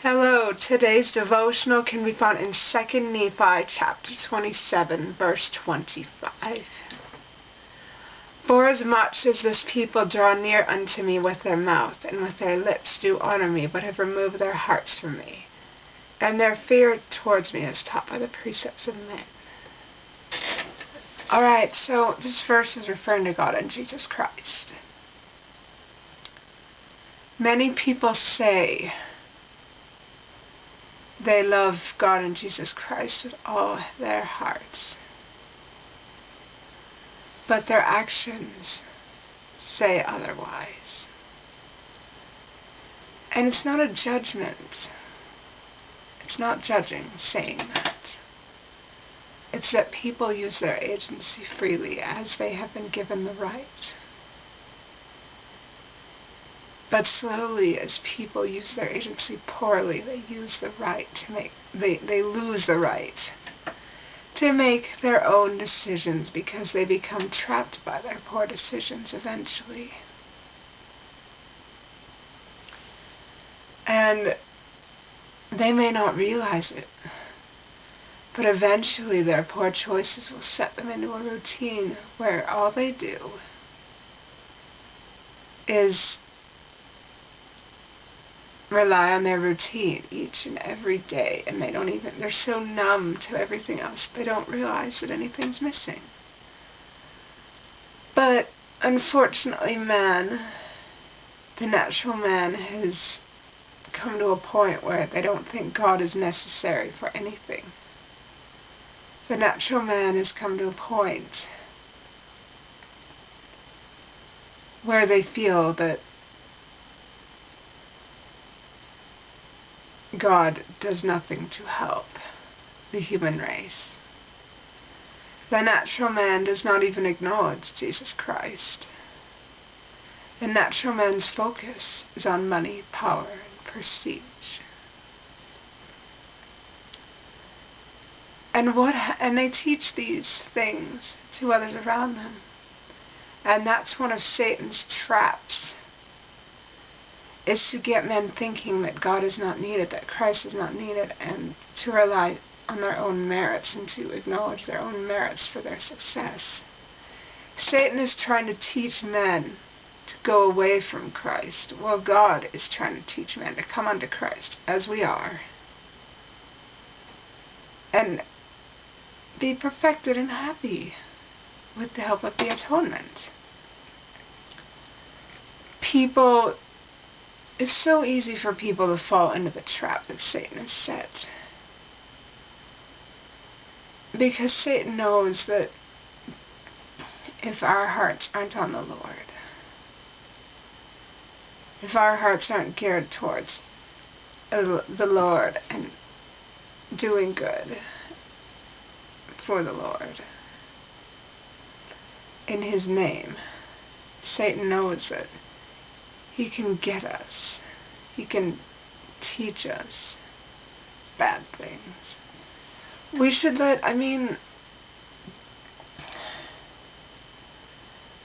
Hello, today's devotional can be found in 2 Nephi chapter 27, verse 25. Forasmuch as this people draw near unto me with their mouth, and with their lips do honor me, but have removed their hearts from me, and their fear towards me is taught by the precepts of men. Alright, so this verse is referring to God and Jesus Christ. Many people say they love God and Jesus Christ with all their hearts, but their actions say otherwise. And it's not a judgment. It's not judging saying that. It's that people use their agency freely as they have been given the right. But slowly, as people use their agency poorly, they use the right to make, they lose the right to make their own decisions because they become trapped by their poor decisions eventually. And they may not realize it, but eventually their poor choices will set them into a routine where all they do is rely on their routine each and every day, and they're so numb to everything else they don't realize that anything's missing. But unfortunately the natural man has come to a point where they don't think God is necessary for anything. The natural man has come to a point where they feel that God does nothing to help the human race. The natural man does not even acknowledge Jesus Christ. The natural man's focus is on money, power, and prestige. And they teach these things to others around them. And that's one of Satan's traps, is to get men thinking that God is not needed, that Christ is not needed, and to rely on their own merits and to acknowledge their own merits for their success. Satan is trying to teach men to go away from Christ, while God is trying to teach men to come unto Christ as we are and be perfected and happy with the help of the atonement. It's so easy for people to fall into the trap that Satan has set, because Satan knows that if our hearts aren't on the Lord, if our hearts aren't geared towards the Lord and doing good for the Lord in His name, Satan knows that he can get us. He can teach us bad things. We should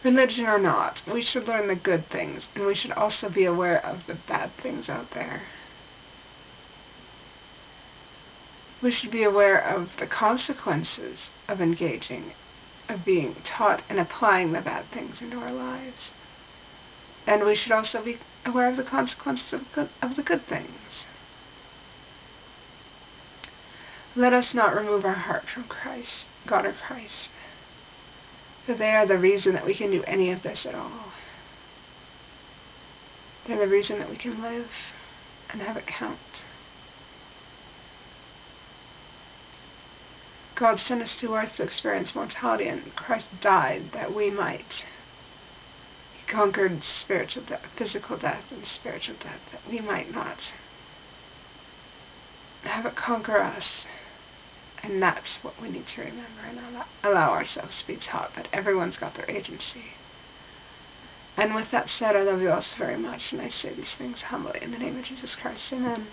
religion or not, we should learn the good things, and we should also be aware of the bad things out there. We should be aware of the consequences of engaging, of being taught and applying the bad things into our lives. And we should also be aware of the consequences of the good things. Let us not remove our heart from Christ, God or Christ, for they are the reason that we can do any of this at all. They're the reason that we can live and have it count. God sent us to earth to experience mortality, and Christ died that we might. He conquered spiritual death, physical death, and spiritual death, that we might not have it conquer us. And that's what we need to remember and allow ourselves to be taught, that everyone's got their agency. And with that said, I love you all so very much, and I say these things humbly in the name of Jesus Christ. Amen.